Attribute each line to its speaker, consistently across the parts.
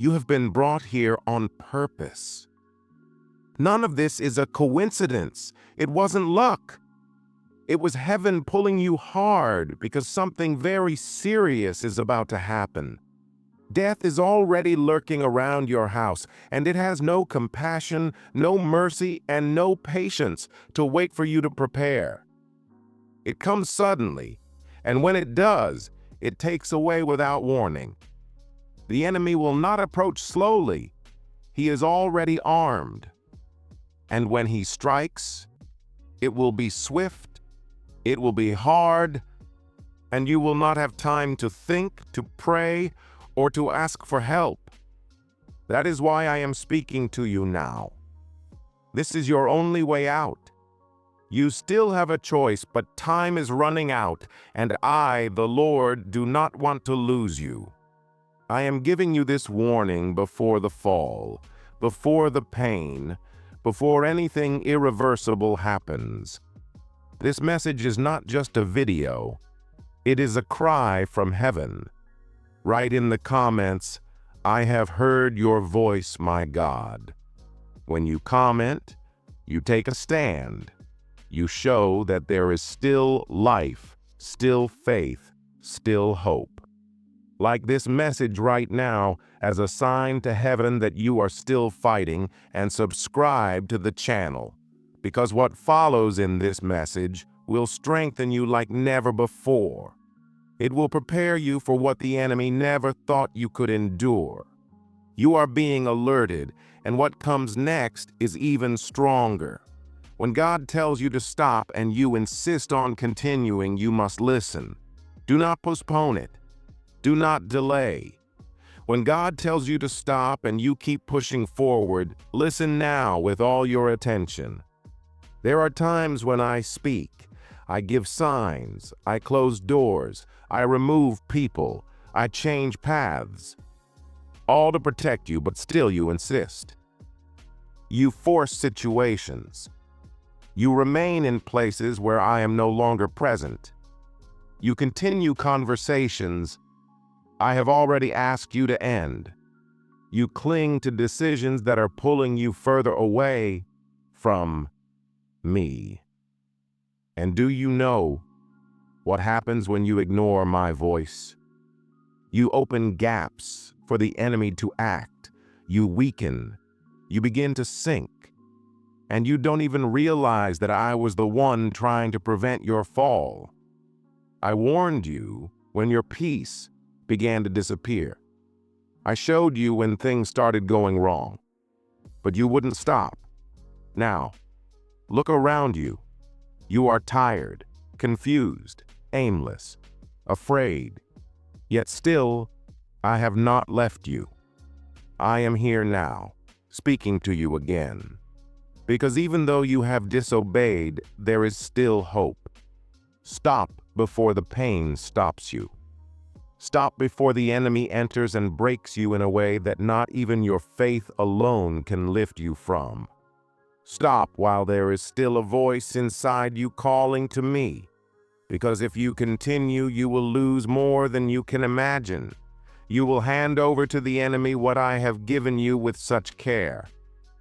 Speaker 1: You have been brought here on purpose. None of this is a coincidence. It wasn't luck. It was heaven pulling you hard because something very serious is about to happen. Death is already lurking around your house, and it has no compassion, no mercy, and no patience to wait for you to prepare. It comes suddenly, and when it does, it takes away without warning. The enemy will not approach slowly. He is already armed. And when he strikes, it will be swift, it will be hard, and you will not have time to think, to pray, or to ask for help. That is why I am speaking to you now. This is your only way out. You still have a choice, but time is running out, and I, the Lord, do not want to lose you. I am giving you this warning before the fall, before the pain, before anything irreversible happens. This message is not just a video. It is a cry from heaven. Write in the comments, "I have heard your voice, my God." When you comment, you take a stand. You show that there is still life, still faith, still hope. Like this message right now as a sign to heaven that you are still fighting, and subscribe to the channel, because what follows in this message will strengthen you like never before. It will prepare you for what the enemy never thought you could endure. You are being alerted, and what comes next is even stronger. When God tells you to stop and you insist on continuing, you must listen. Do not postpone it. Do not delay. When God tells you to stop and you keep pushing forward, listen now with all your attention. There are times when I speak. I give signs. I close doors. I remove people. I change paths. All to protect you, but still you insist. You force situations. You remain in places where I am no longer present. You continue conversations I have already asked you to end. You cling to decisions that are pulling you further away from me. And do you know what happens when you ignore my voice? You open gaps for the enemy to act. You weaken. You begin to sink. And you don't even realize that I was the one trying to prevent your fall. I warned you when your peace began to disappear. I showed you when things started going wrong, but you wouldn't stop. Now, look around you. You are tired, confused, aimless, afraid. Yet still, I have not left you. I am here now, speaking to you again. Because even though you have disobeyed, there is still hope. Stop before the pain stops you. Stop before the enemy enters and breaks you in a way that not even your faith alone can lift you from. Stop while there is still a voice inside you calling to me. Because if you continue, you will lose more than you can imagine. You will hand over to the enemy what I have given you with such care.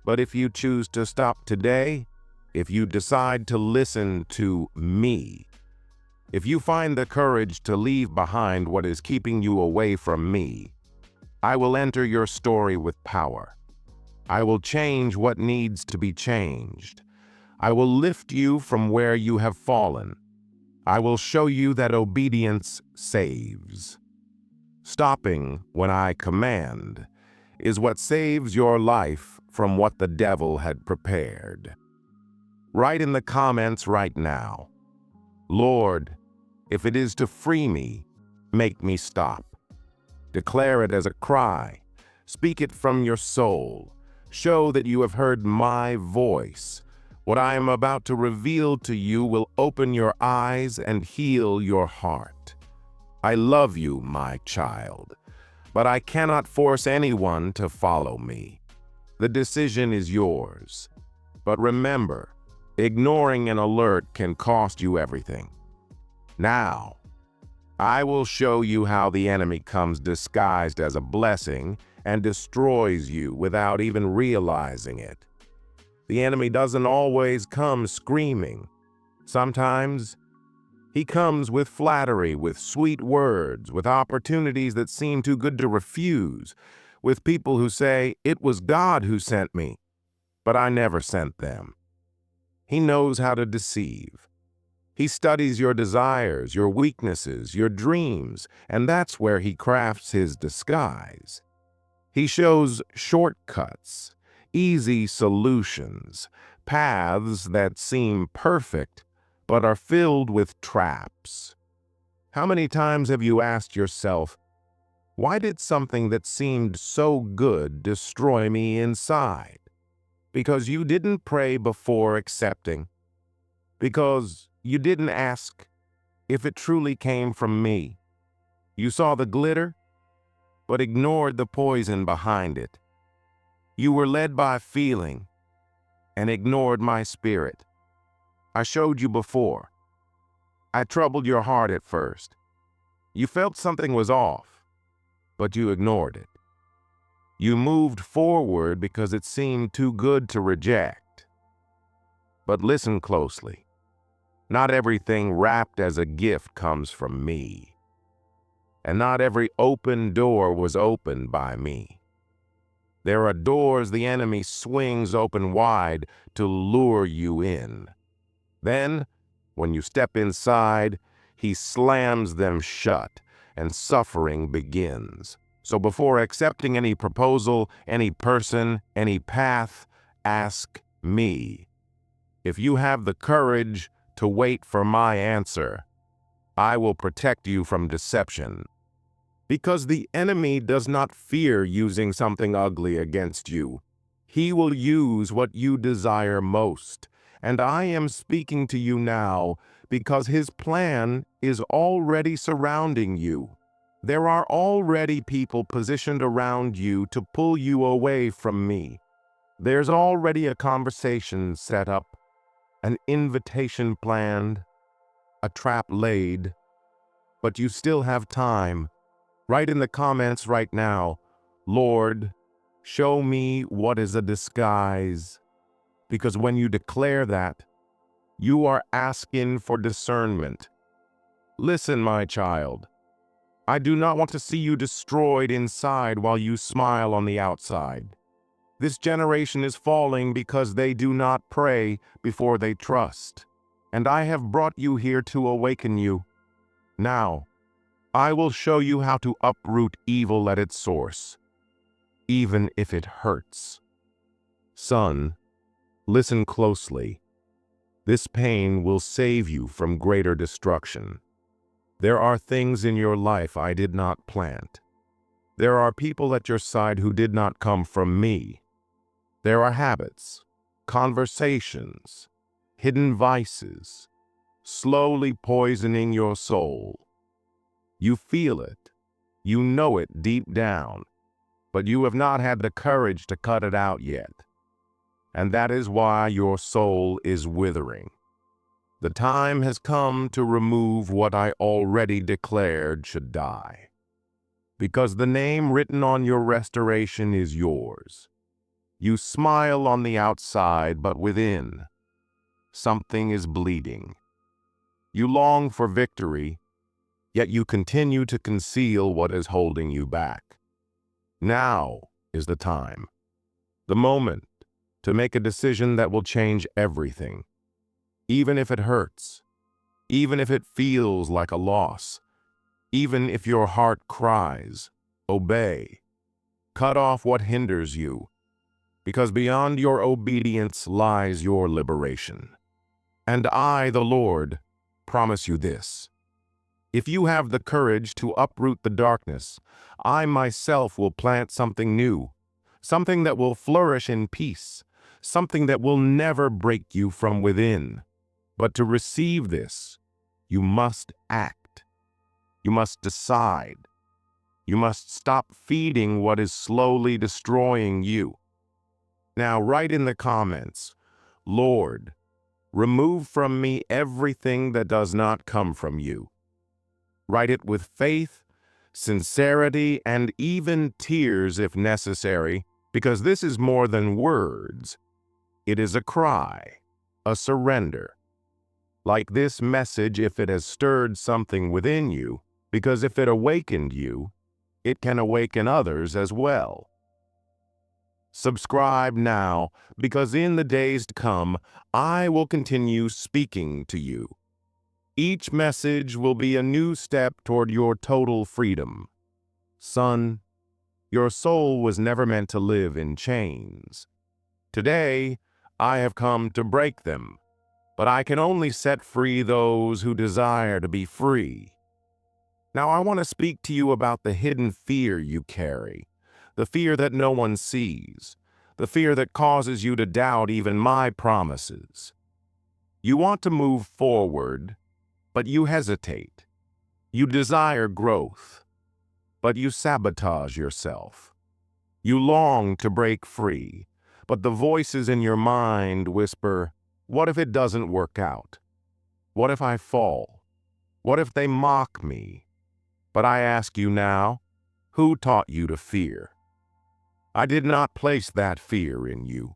Speaker 1: But if you choose to stop today, if you decide to listen to me, if you find the courage to leave behind what is keeping you away from me, I will enter your story with power. I will change what needs to be changed. I will lift you from where you have fallen. I will show you that obedience saves. Stopping when I command is what saves your life from what the devil had prepared. Write in the comments right now, "Lord, if it is to free me, make me stop." Declare it as a cry. Speak it from your soul. Show that you have heard my voice. What I am about to reveal to you will open your eyes and heal your heart. I love you, my child, but I cannot force anyone to follow me. The decision is yours. But remember, ignoring an alert can cost you everything. Now, I will show you how the enemy comes disguised as a blessing and destroys you without even realizing it. The enemy doesn't always come screaming. Sometimes he comes with flattery, with sweet words, with opportunities that seem too good to refuse, with people who say, "It was God who sent me, but I never sent them." He knows how to deceive. He studies your desires, your weaknesses, your dreams, and that's where he crafts his disguise. He shows shortcuts, easy solutions, paths that seem perfect but are filled with traps. How many times have you asked yourself, why did something that seemed so good destroy me inside? Because you didn't pray before accepting. Because you didn't ask if it truly came from me. You saw the glitter, but ignored the poison behind it. You were led by feeling and ignored my spirit. I showed you before. I troubled your heart at first. You felt something was off, but you ignored it. You moved forward because it seemed too good to reject. But listen closely. Not everything wrapped as a gift comes from me. And not every open door was opened by me. There are doors the enemy swings open wide to lure you in. Then, when you step inside, he slams them shut, and suffering begins. So before accepting any proposal, any person, any path, ask me. If you have the courage to wait for my answer, I will protect you from deception. Because the enemy does not fear using something ugly against you. He will use what you desire most. And I am speaking to you now because his plan is already surrounding you. There are already people positioned around you to pull you away from me. There's already a conversation set up, an invitation planned, a trap laid, but you still have time. Write in the comments right now, Lord, show me what is a disguise. Because when you declare that, you are asking for discernment. Listen, my child, I do not want to see you destroyed inside while you smile on the outside. This generation is falling because they do not pray before they trust. And I have brought you here to awaken you. Now, I will show you how to uproot evil at its source, even if it hurts. Son, listen closely. This pain will save you from greater destruction. There are things in your life I did not plant. There are people at your side who did not come from me. There are habits, conversations, hidden vices, slowly poisoning your soul. You feel it, you know it deep down, but you have not had the courage to cut it out yet. And that is why your soul is withering. The time has come to remove what I already declared should die. Because the name written on your restoration is yours. You smile on the outside, but within, something is bleeding. You long for victory, yet you continue to conceal what is holding you back. Now is the time, the moment, to make a decision that will change everything. Even if it hurts, even if it feels like a loss, even if your heart cries, obey. Cut off what hinders you, because beyond your obedience lies your liberation. And I, the Lord, promise you this. If you have the courage to uproot the darkness, I myself will plant something new, something that will flourish in peace, something that will never break you from within. But to receive this, you must act. You must decide. You must stop feeding what is slowly destroying you. Now write in the comments, Lord, remove from me everything that does not come from you. Write it with faith, sincerity, and even tears if necessary, because this is more than words. It is a cry, a surrender. Like this message, if it has stirred something within you, because if it awakened you, it can awaken others as well. Subscribe now, because in the days to come, I will continue speaking to you. Each message will be a new step toward your total freedom. Son, your soul was never meant to live in chains. Today, I have come to break them, but I can only set free those who desire to be free. Now I want to speak to you about the hidden fear you carry, the fear that no one sees, the fear that causes you to doubt even my promises. You want to move forward, but you hesitate. You desire growth, but you sabotage yourself. You long to break free, but the voices in your mind whisper, "What if it doesn't work out? What if I fall? What if they mock me?" But I ask you now, who taught you to fear? I did not place that fear in you.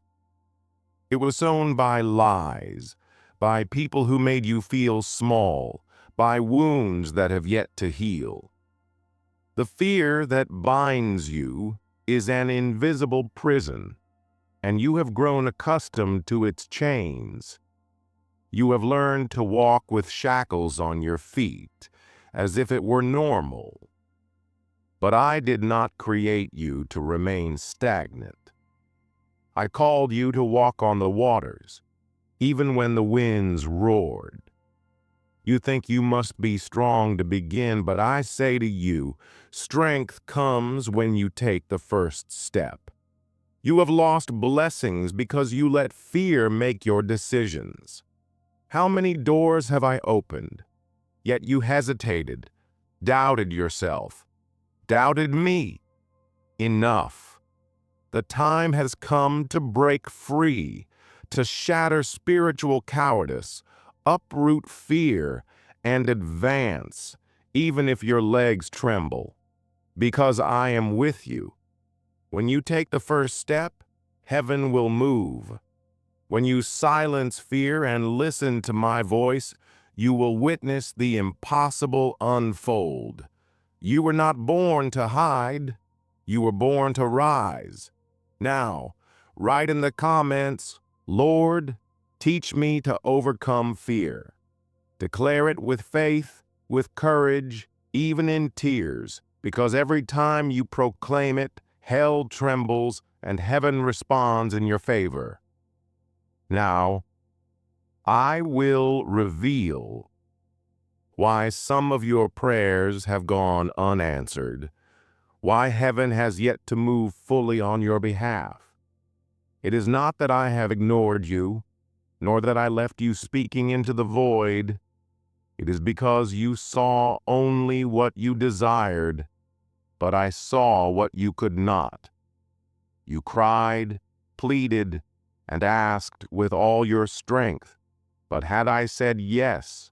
Speaker 1: It was sown by lies, by people who made you feel small, by wounds that have yet to heal. The fear that binds you is an invisible prison, and you have grown accustomed to its chains. You have learned to walk with shackles on your feet, as if it were normal. But I did not create you to remain stagnant. I called you to walk on the waters, even when the winds roared. You think you must be strong to begin, but I say to you, strength comes when you take the first step. You have lost blessings because you let fear make your decisions. How many doors have I opened? Yet you hesitated, doubted yourself, doubted me. Enough. The time has come to break free, to shatter spiritual cowardice, uproot fear, and advance, even if your legs tremble, because I am with you. When you take the first step, heaven will move. When you silence fear and listen to my voice, you will witness the impossible unfold. You were not born to hide. You were born to rise. Now, write in the comments, "Lord, teach me to overcome fear." Declare it with faith, with courage, even in tears, because every time you proclaim it, hell trembles and heaven responds in your favor. Now, I will reveal why some of your prayers have gone unanswered, why heaven has yet to move fully on your behalf. It is not that I have ignored you, nor that I left you speaking into the void. It is because you saw only what you desired, but I saw what you could not. You cried, pleaded, and asked with all your strength, but had I said yes,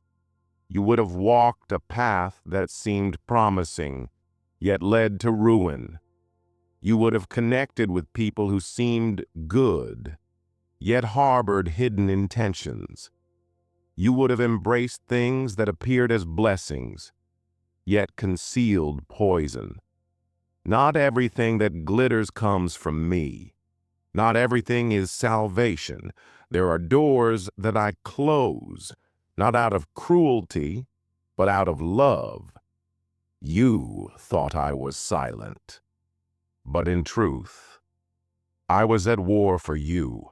Speaker 1: you would have walked a path that seemed promising, yet led to ruin. You would have connected with people who seemed good, yet harbored hidden intentions. You would have embraced things that appeared as blessings, yet concealed poison. Not everything that glitters comes from me. Not everything is salvation. There are doors that I close, not out of cruelty, but out of love. You thought I was silent, but in truth, I was at war for you,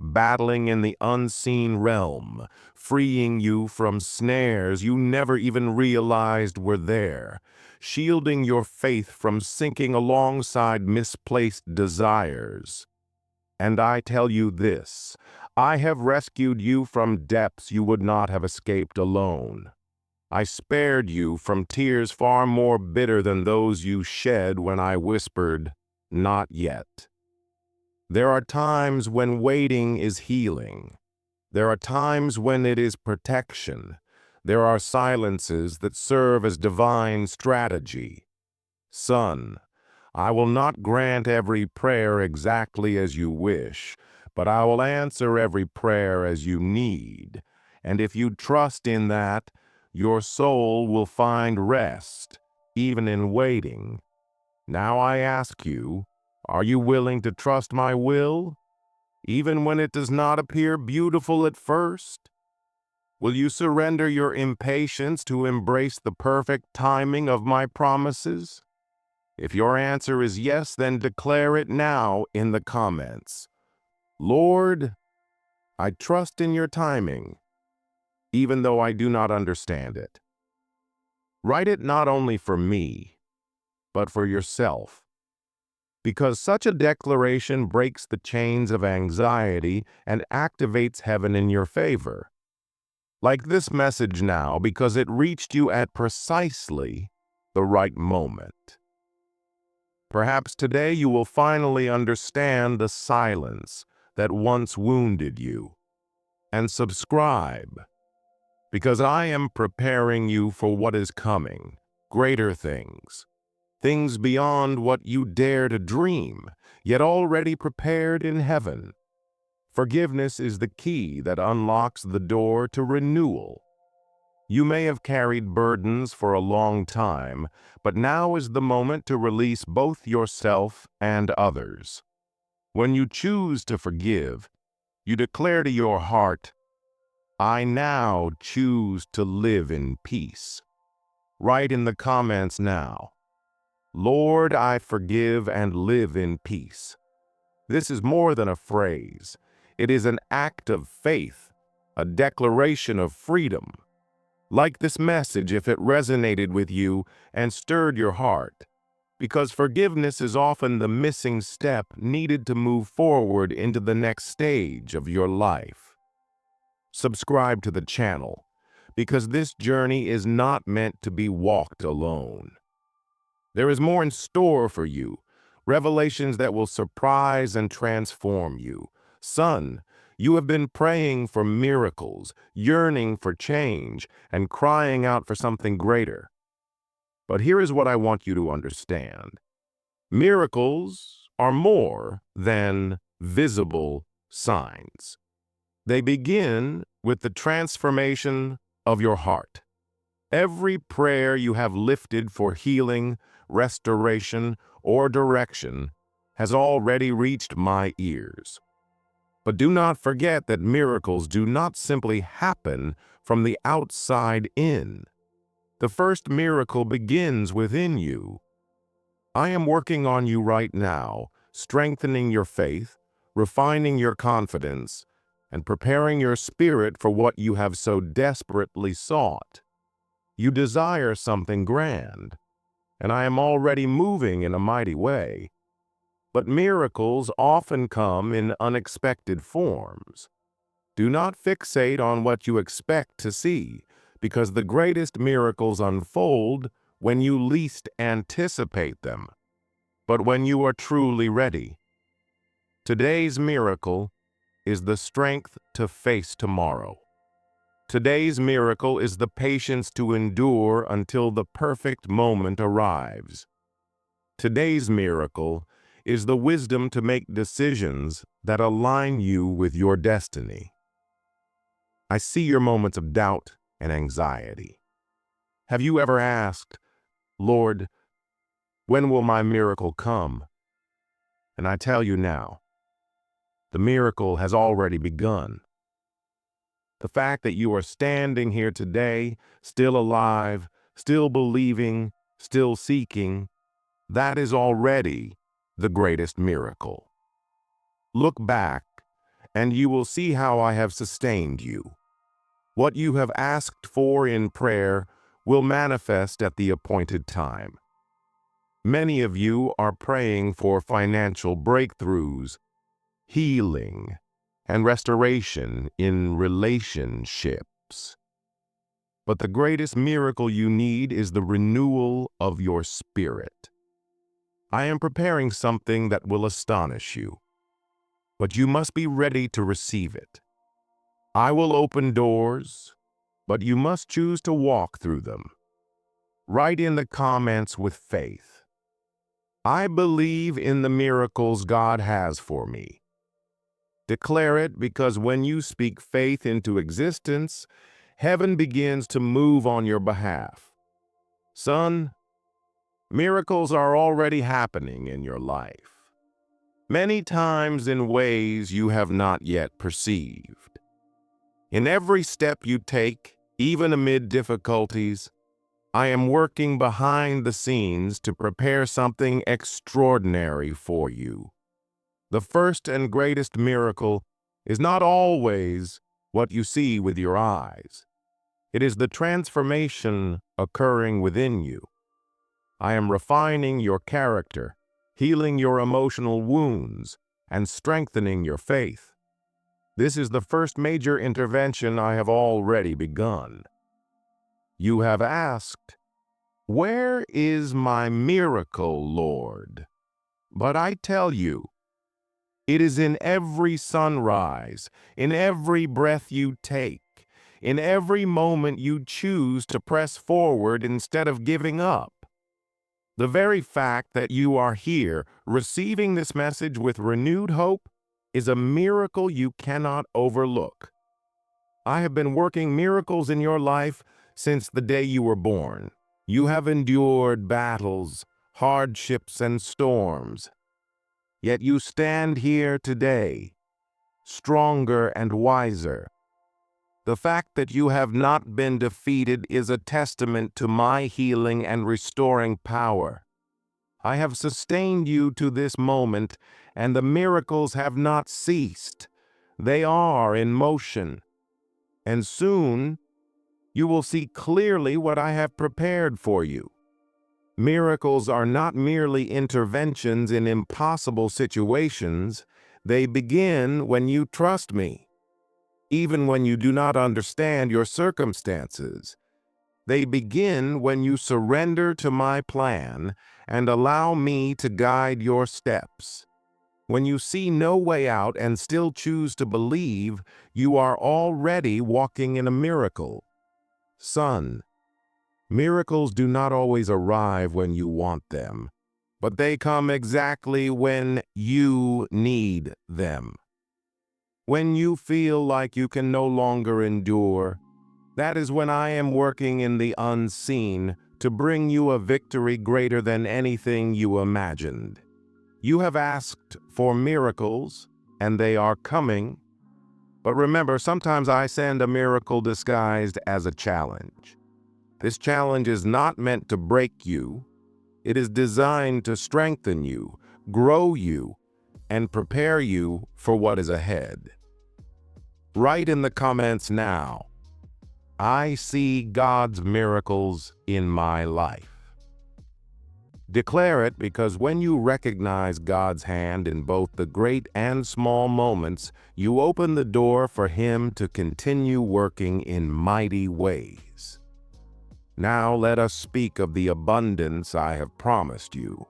Speaker 1: battling in the unseen realm, freeing you from snares you never even realized were there, shielding your faith from sinking alongside misplaced desires. And I tell you this, I have rescued you from depths you would not have escaped alone. I spared you from tears far more bitter than those you shed when I whispered, "Not yet." There are times when waiting is healing. There are times when it is protection. There are silences that serve as divine strategy. Son, I will not grant every prayer exactly as you wish, but I will answer every prayer as you need. And if you trust in that, your soul will find rest, even in waiting. Now I ask you, are you willing to trust my will, even when it does not appear beautiful at first? Will you surrender your impatience to embrace the perfect timing of my promises? If your answer is yes, then declare it now in the comments. Lord, I trust in your timing, even though I do not understand it. Write it not only for me, but for yourself, because such a declaration breaks the chains of anxiety and activates heaven in your favor. Like this message now, because it reached you at precisely the right moment. Perhaps today you will finally understand the silence that once wounded you. And subscribe, because I am preparing you for what is coming, greater things. Things beyond what you dare to dream, yet already prepared in heaven. Forgiveness is the key that unlocks the door to renewal. You may have carried burdens for a long time, but now is the moment to release both yourself and others. When you choose to forgive, you declare to your heart, I now choose to live in peace. Write in the comments now, Lord, I forgive and live in peace. This is more than a phrase. It is an act of faith, a declaration of freedom. Like this message if it resonated with you and stirred your heart, because forgiveness is often the missing step needed to move forward into the next stage of your life. Subscribe to the channel, because this journey is not meant to be walked alone. There is more in store for you, revelations that will surprise and transform you. Son, you have been praying for miracles, yearning for change, and crying out for something greater. But here is what I want you to understand. Miracles are more than visible signs. They begin with the transformation of your heart. Every prayer you have lifted for healing, restoration, or direction has already reached my ears. But do not forget that miracles do not simply happen from the outside in. The first miracle begins within you. I am working on you right now, strengthening your faith, refining your confidence, and preparing your spirit for what you have so desperately sought. You desire something grand, and I am already moving in a mighty way. But miracles often come in unexpected forms. Do not fixate on what you expect to see, because the greatest miracles unfold when you least anticipate them, but when you are truly ready. Today's miracle is the strength to face tomorrow. Today's miracle is the patience to endure until the perfect moment arrives. Today's miracle is the wisdom to make decisions that align you with your destiny. I see your moments of doubt and anxiety. Have you ever asked, Lord, when will my miracle come? And I tell you now, the miracle has already begun. The fact that you are standing here today, still alive, still believing, still seeking, that is already the greatest miracle. Look back, and you will see how I have sustained you. What you have asked for in prayer will manifest at the appointed time. Many of you are praying for financial breakthroughs, healing, and restoration in relationships. But the greatest miracle you need is the renewal of your spirit. I am preparing something that will astonish you, but you must be ready to receive it. I will open doors, but you must choose to walk through them. Write in the comments with faith, I believe in the miracles God has for me. Declare it, because when you speak faith into existence, heaven begins to move on your behalf. Son, miracles are already happening in your life, many times in ways you have not yet perceived. In every step you take, even amid difficulties, I am working behind the scenes to prepare something extraordinary for you. The first and greatest miracle is not always what you see with your eyes. It is the transformation occurring within you. I am refining your character, healing your emotional wounds, and strengthening your faith. This is the first major intervention I have already begun. You have asked, "Where is my miracle, Lord?" But I tell you, it is in every sunrise, in every breath you take, in every moment you choose to press forward instead of giving up. The very fact that you are here, receiving this message with renewed hope, is a miracle you cannot overlook. I have been working miracles in your life since the day you were born. You have endured battles, hardships, and storms. Yet you stand here today, stronger and wiser. The fact that you have not been defeated is a testament to my healing and restoring power. I have sustained you to this moment, and the miracles have not ceased. They are in motion. And soon, you will see clearly what I have prepared for you. Miracles are not merely interventions in impossible situations. They begin when you trust me. Even when you do not understand your circumstances, they begin when you surrender to my plan and allow me to guide your steps. When you see no way out and still choose to believe, you are already walking in a miracle. Son, miracles do not always arrive when you want them, but they come exactly when you need them. When you feel like you can no longer endure, that is when I am working in the unseen to bring you a victory greater than anything you imagined. You have asked for miracles, and they are coming. But remember, sometimes I send a miracle disguised as a challenge. This challenge is not meant to break you. It is designed to strengthen you, grow you, and prepare you for what is ahead. Write in the comments now, "I see God's miracles in my life." Declare it, because when you recognize God's hand in both the great and small moments, you open the door for Him to continue working in mighty ways. Now let us speak of the abundance I have promised you.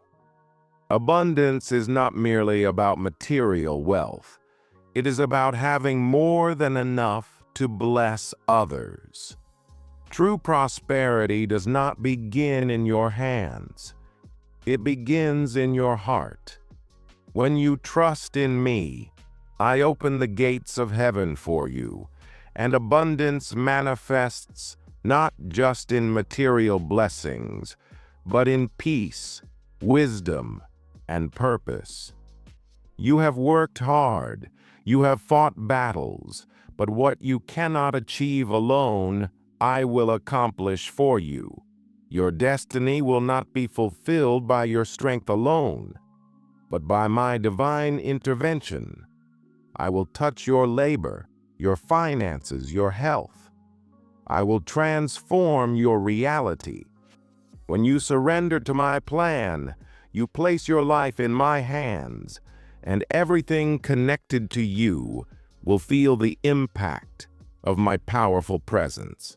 Speaker 1: Abundance is not merely about material wealth. It is about having more than enough to bless others. True prosperity does not begin in your hands. It begins in your heart. When you trust in me, I open the gates of heaven for you, and abundance manifests not just in material blessings, but in peace, wisdom, and purpose. You have worked hard. You have fought battles, but what you cannot achieve alone, I will accomplish for you. Your destiny will not be fulfilled by your strength alone, but by my divine intervention. I will touch your labor, your finances, your health. I will transform your reality. When you surrender to my plan, you place your life in my hands, and everything connected to you will feel the impact of my powerful presence.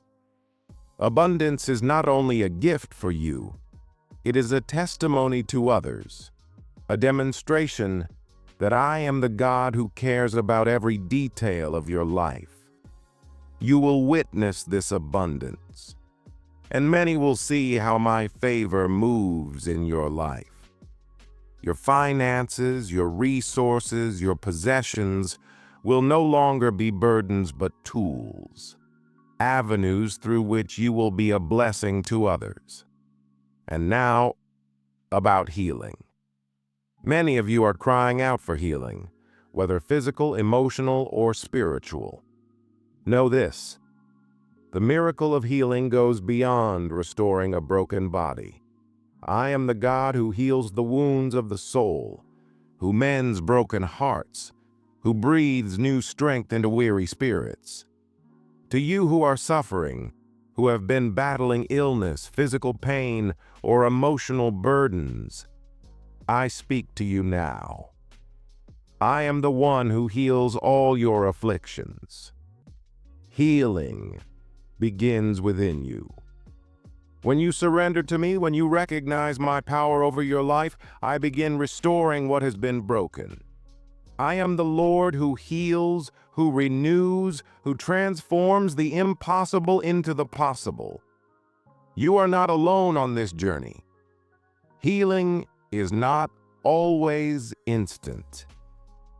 Speaker 1: Abundance is not only a gift for you, it is a testimony to others, a demonstration that I am the God who cares about every detail of your life. You will witness this abundance, and many will see how my favor moves in your life. Your finances, your resources, your possessions will no longer be burdens but tools, avenues through which you will be a blessing to others. And now, about healing. Many of you are crying out for healing, whether physical, emotional, or spiritual. Know this: the miracle of healing goes beyond restoring a broken body. I am the God who heals the wounds of the soul, who mends broken hearts, who breathes new strength into weary spirits. To you who are suffering, who have been battling illness, physical pain, or emotional burdens, I speak to you now. I am the one who heals all your afflictions. Healing begins within you. When you surrender to me, when you recognize my power over your life, I begin restoring what has been broken. I am the Lord who heals, who renews, who transforms the impossible into the possible. You are not alone on this journey. Healing is not always instant.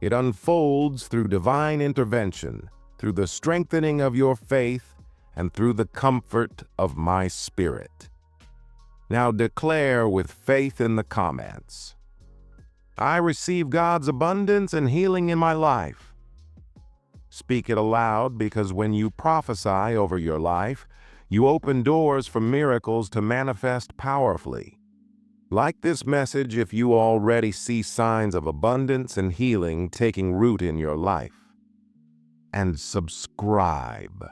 Speaker 1: It unfolds through divine intervention, through the strengthening of your faith, and through the comfort of my spirit. Now declare with faith in the comments: I receive God's abundance and healing in my life. Speak it aloud, because when you prophesy over your life, you open doors for miracles to manifest powerfully. Like this message if you already see signs of abundance and healing taking root in your life. And subscribe.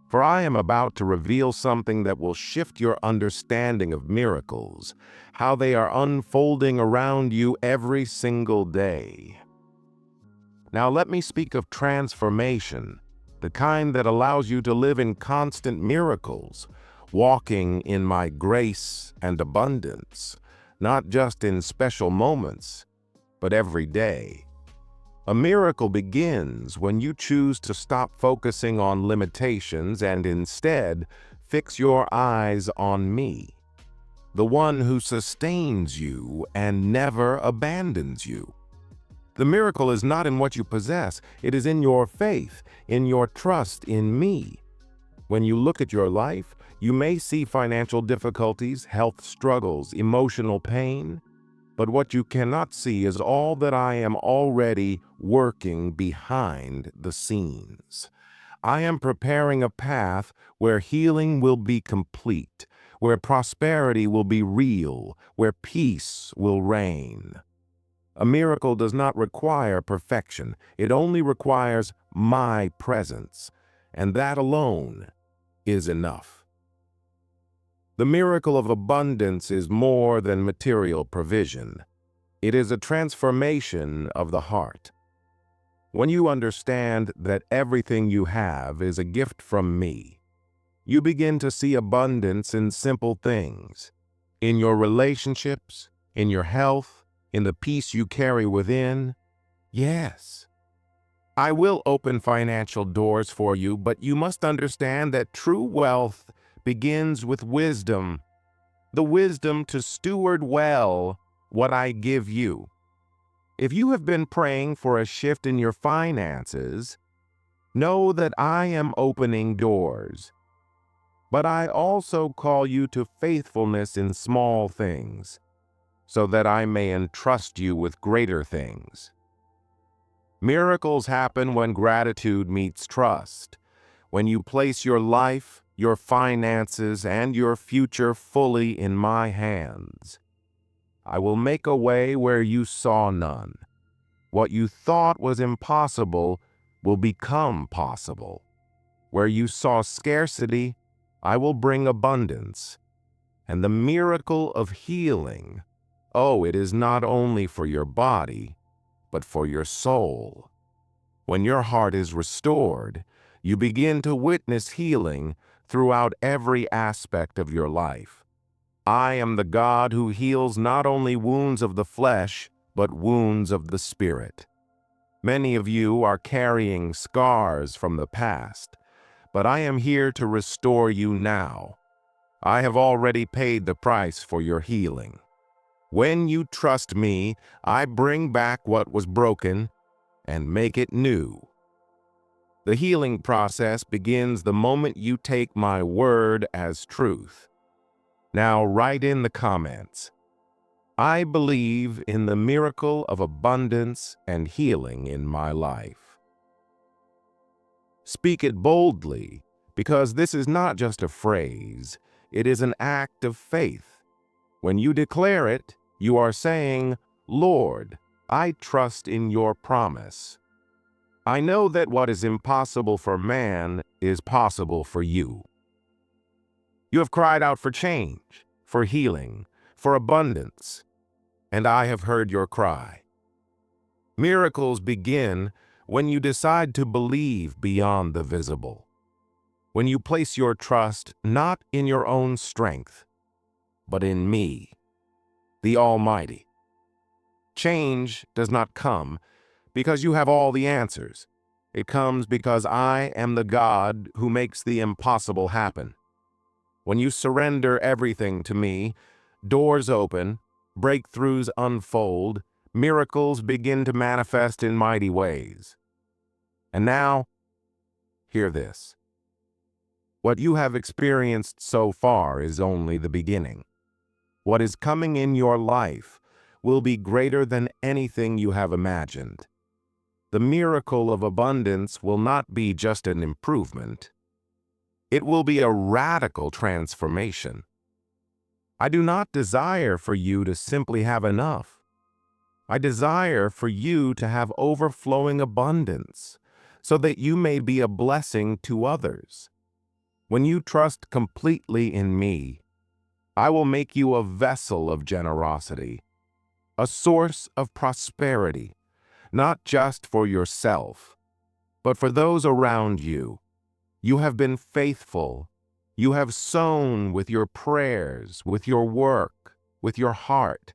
Speaker 1: For I am about to reveal something that will shift your understanding of miracles, how they are unfolding around you every single day. Now let me speak of transformation, the kind that allows you to live in constant miracles, walking in my grace and abundance, not just in special moments, but every day. A miracle begins when you choose to stop focusing on limitations and instead fix your eyes on me, the one who sustains you and never abandons you. The miracle is not in what you possess, it is in your faith, in your trust in me. When you look at your life, you may see financial difficulties, health struggles, emotional pain, but what you cannot see is all that I am already working behind the scenes. I am preparing a path where healing will be complete, where prosperity will be real, where peace will reign. A miracle does not require perfection. It only requires my presence, and that alone is enough. The miracle of abundance is more than material provision. It is a transformation of the heart. When you understand that everything you have is a gift from me, you begin to see abundance in simple things, in your relationships, in your health, in the peace you carry within. Yes, I will open financial doors for you, but you must understand that true wealth begins with wisdom, the wisdom to steward well what I give you. If you have been praying for a shift in your finances, know that I am opening doors. But I also call you to faithfulness in small things, so that I may entrust you with greater things. Miracles happen when gratitude meets trust, when you place your life, your finances, and your future fully in my hands. I will make a way where you saw none. What you thought was impossible will become possible. Where you saw scarcity, I will bring abundance. And the miracle of healing, oh, it is not only for your body, but for your soul. When your heart is restored, you begin to witness healing throughout every aspect of your life. I am the God who heals not only wounds of the flesh, but wounds of the spirit. Many of you are carrying scars from the past, but I am here to restore you now. I have already paid the price for your healing. When you trust me, I bring back what was broken and make it new. The healing process begins the moment you take my word as truth. Now write in the comments, I believe in the miracle of abundance and healing in my life. Speak it boldly, because this is not just a phrase, it is an act of faith. When you declare it, you are saying, Lord, I trust in your promise. I know that what is impossible for man is possible for you. You have cried out for change, for healing, for abundance, and I have heard your cry. Miracles begin when you decide to believe beyond the visible, when you place your trust not in your own strength, but in me, the Almighty. Change does not come because you have all the answers. It comes because I am the God who makes the impossible happen. When you surrender everything to me, doors open, breakthroughs unfold, miracles begin to manifest in mighty ways. And now, hear this. What you have experienced so far is only the beginning. What is coming in your life will be greater than anything you have imagined. The miracle of abundance will not be just an improvement. It will be a radical transformation. I do not desire for you to simply have enough. I desire for you to have overflowing abundance, so that you may be a blessing to others. When you trust completely in me, I will make you a vessel of generosity, a source of prosperity, not just for yourself, but for those around you. You have been faithful. You have sown with your prayers, with your work, with your heart.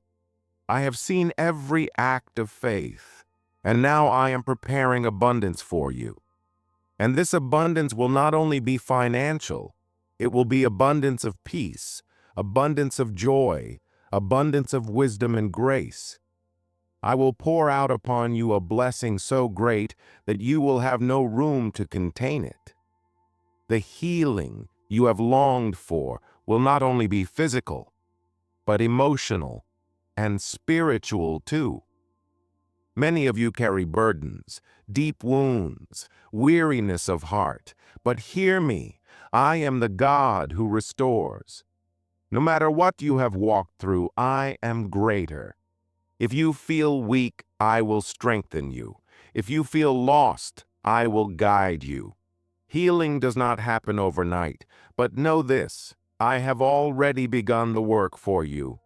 Speaker 1: I have seen every act of faith, and now I am preparing abundance for you. And this abundance will not only be financial, it will be abundance of peace, abundance of joy, abundance of wisdom and grace. I will pour out upon you a blessing so great that you will have no room to contain it. The healing you have longed for will not only be physical, but emotional and spiritual too. Many of you carry burdens, deep wounds, weariness of heart, but hear me, I am the God who restores. No matter what you have walked through, I am greater. If you feel weak, I will strengthen you. If you feel lost, I will guide you. Healing does not happen overnight, but know this, I have already begun the work for you.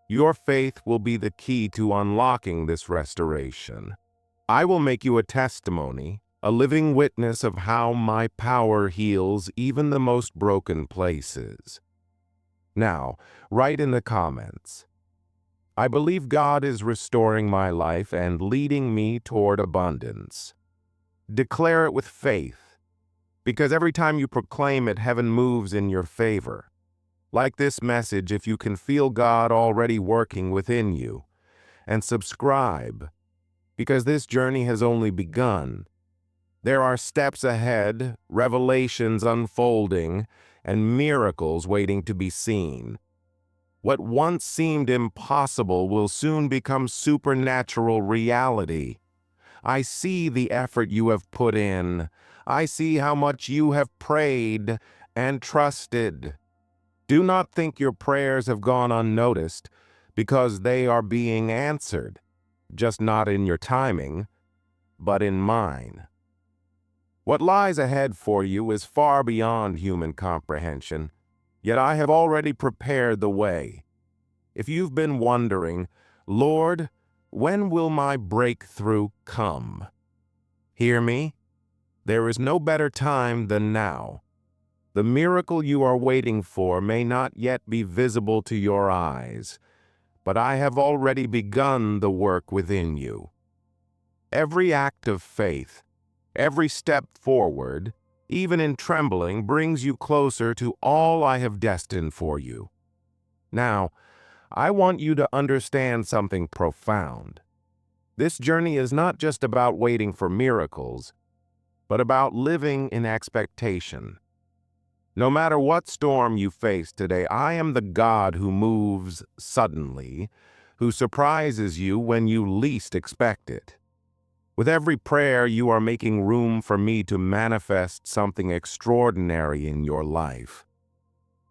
Speaker 1: Your faith will be the key to unlocking this restoration. I will make you a testimony, a living witness of how my power heals even the most broken places. Now, write in the comments, I believe God is restoring my life and leading me toward abundance. Declare it with faith, because every time you proclaim it, heaven moves in your favor. Like this message if you can feel God already working within you. And subscribe, because this journey has only begun. There are steps ahead, revelations unfolding, and miracles waiting to be seen. What once seemed impossible will soon become supernatural reality. I see the effort you have put in. I see how much you have prayed and trusted. Do not think your prayers have gone unnoticed, because they are being answered, just not in your timing, but in mine. What lies ahead for you is far beyond human comprehension, yet I have already prepared the way. If you've been wondering, Lord, when will my breakthrough come? Hear me? There is no better time than now. The miracle you are waiting for may not yet be visible to your eyes, but I have already begun the work within you. Every act of faith, every step forward, even in trembling, brings you closer to all I have destined for you. Now, I want you to understand something profound. This journey is not just about waiting for miracles, but about living in expectation. No matter what storm you face today, I am the God who moves suddenly, who surprises you when you least expect it. With every prayer, you are making room for me to manifest something extraordinary in your life.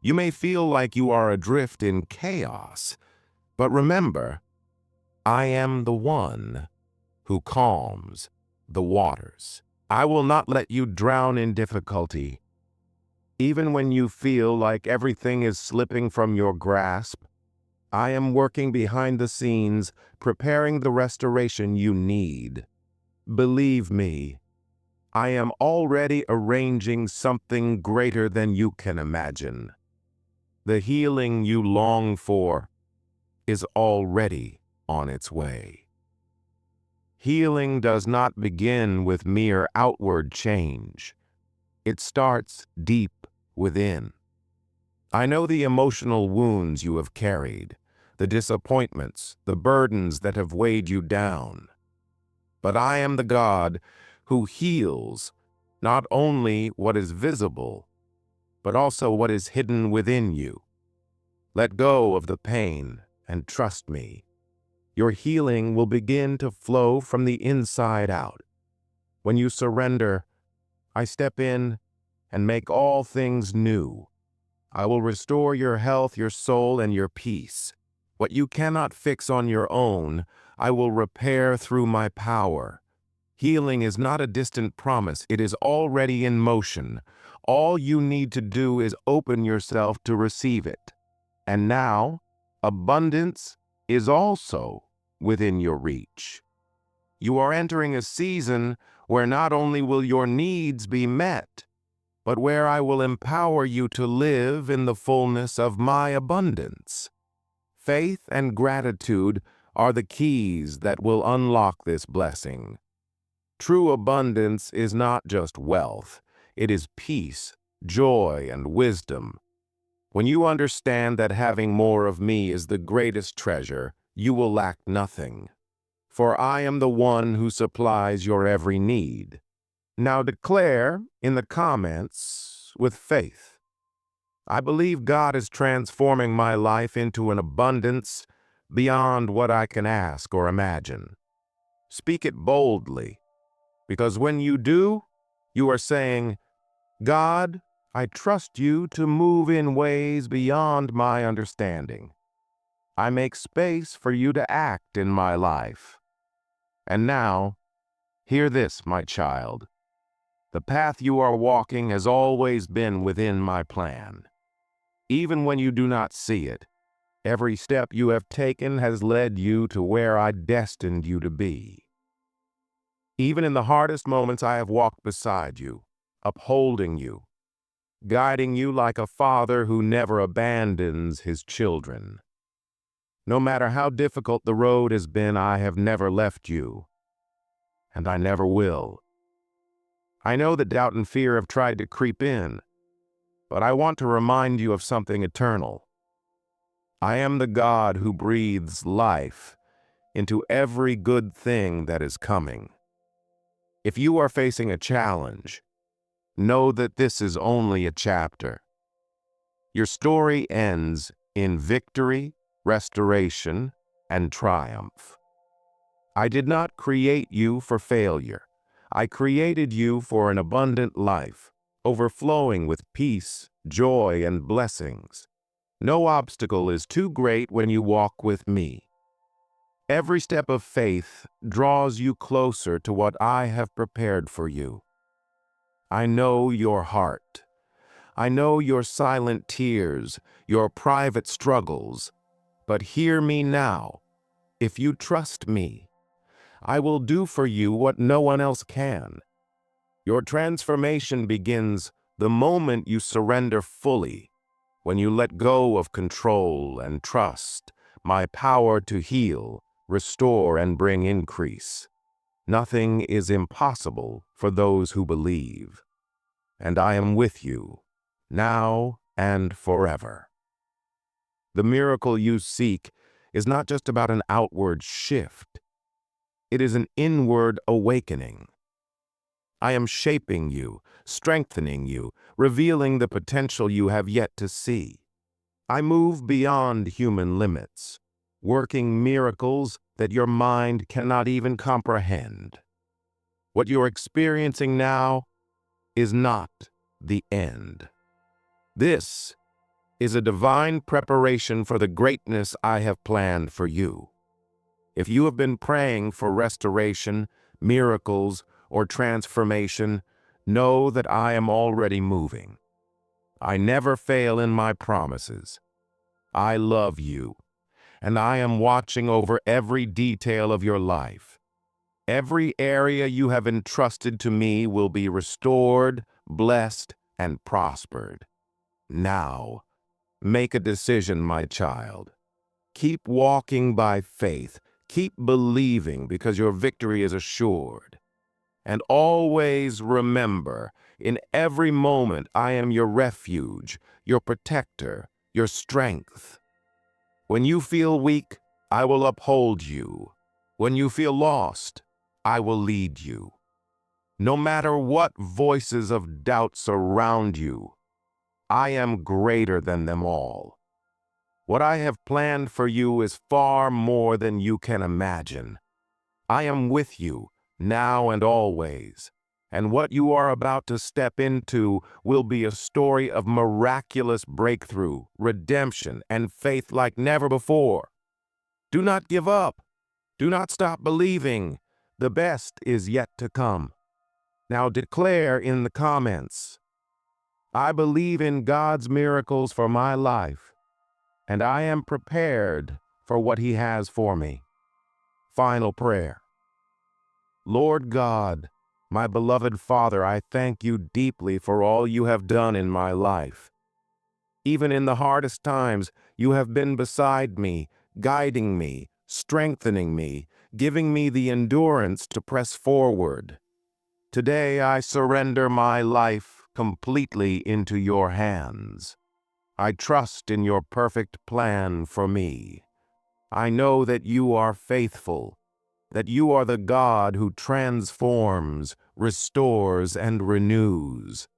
Speaker 1: You may feel like you are adrift in chaos, but remember, I am the one who calms the waters. I will not let you drown in difficulty. Even when you feel like everything is slipping from your grasp, I am working behind the scenes, preparing the restoration you need. Believe me, I am already arranging something greater than you can imagine. The healing you long for is already on its way. Healing does not begin with mere outward change. It starts deep within. I know the emotional wounds you have carried, the disappointments, the burdens that have weighed you down. But I am the God who heals not only what is visible, but also what is hidden within you. Let go of the pain and trust me. Your healing will begin to flow from the inside out. When you surrender, I step in and make all things new. I will restore your health, your soul, and your peace. What you cannot fix on your own, I will repair through my power. Healing is not a distant promise, it is already in motion. All you need to do is open yourself to receive it. And now, abundance is also within your reach. You are entering a season where not only will your needs be met, but where I will empower you to live in the fullness of my abundance. Faith and gratitude are the keys that will unlock this blessing. True abundance is not just wealth, it is peace, joy, and wisdom. When you understand that having more of me is the greatest treasure, you will lack nothing. For I am the one who supplies your every need. Now declare in the comments with faith, I believe God is transforming my life into an abundance beyond what I can ask or imagine. Speak it boldly, because when you do, you are saying, God, I trust you to move in ways beyond my understanding. I make space for you to act in my life. And now, hear this, my child. The path you are walking has always been within my plan. Even when you do not see it, every step you have taken has led you to where I destined you to be. Even in the hardest moments, I have walked beside you, upholding you, guiding you like a father who never abandons his children. No matter how difficult the road has been, I have never left you, and I never will. I know that doubt and fear have tried to creep in, but I want to remind you of something eternal. I am the God who breathes life into every good thing that is coming. If you are facing a challenge, know that this is only a chapter. Your story ends in victory, restoration, and triumph. I did not create you for failure. I created you for an abundant life, overflowing with peace, joy, and blessings. No obstacle is too great when you walk with me. Every step of faith draws you closer to what I have prepared for you. I know your heart. I know your silent tears, your private struggles. But hear me now. If you trust me, I will do for you what no one else can. Your transformation begins the moment you surrender fully, when you let go of control and trust my power to heal, restore, and bring increase. Nothing is impossible for those who believe. And I am with you, now and forever. The miracle you seek is not just about an outward shift. It is an inward awakening. I am shaping you, strengthening you, revealing the potential you have yet to see. I move beyond human limits, working miracles that your mind cannot even comprehend. What you're experiencing now is not the end. This is a divine preparation for the greatness I have planned for you. If you have been praying for restoration, miracles, or transformation, know that I am already moving. I never fail in my promises. I love you, and I am watching over every detail of your life. Every area you have entrusted to me will be restored, blessed, and prospered. Now, make a decision, my child. Keep walking by faith. Keep believing because your victory is assured. And always remember, in every moment, I am your refuge, your protector, your strength. When you feel weak, I will uphold you. When you feel lost, I will lead you. No matter what voices of doubt surround you, I am greater than them all. What I have planned for you is far more than you can imagine. I am with you, now and always, and what you are about to step into will be a story of miraculous breakthrough, redemption, and faith like never before. Do not give up. Do not stop believing. The best is yet to come. Now declare in the comments, I believe in God's miracles for my life, and I am prepared for what He has for me. Final prayer. Lord God, my beloved Father, I thank you deeply for all you have done in my life. Even in the hardest times, you have been beside me, guiding me, strengthening me, giving me the endurance to press forward. Today I surrender my life completely into your hands. I trust in your perfect plan for me. I know that you are faithful, that you are the God who transforms, restores, and renews.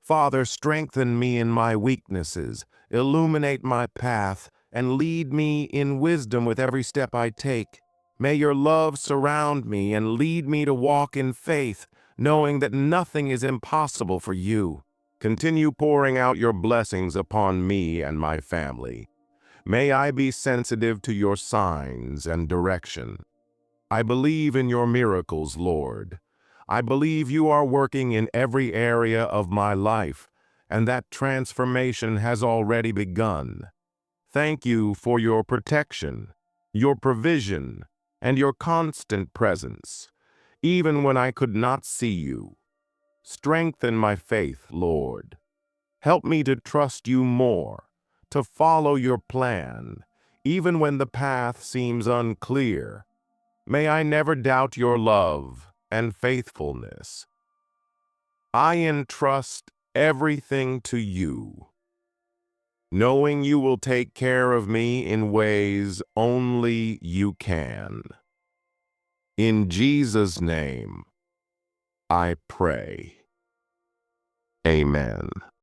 Speaker 1: Father, strengthen me in my weaknesses, illuminate my path, and lead me in wisdom with every step I take. May your love surround me and lead me to walk in faith, knowing that nothing is impossible for you. Continue pouring out your blessings upon me and my family. May I be sensitive to your signs and direction. I believe in your miracles, Lord. I believe you are working in every area of my life, and that transformation has already begun. Thank you for your protection, your provision, and your constant presence, even when I could not see you. Strengthen my faith, Lord. Help me to trust you more, to follow your plan, even when the path seems unclear. May I never doubt your love and faithfulness. I entrust everything to you, knowing you will take care of me in ways only you can. In Jesus' name, I pray. Amen.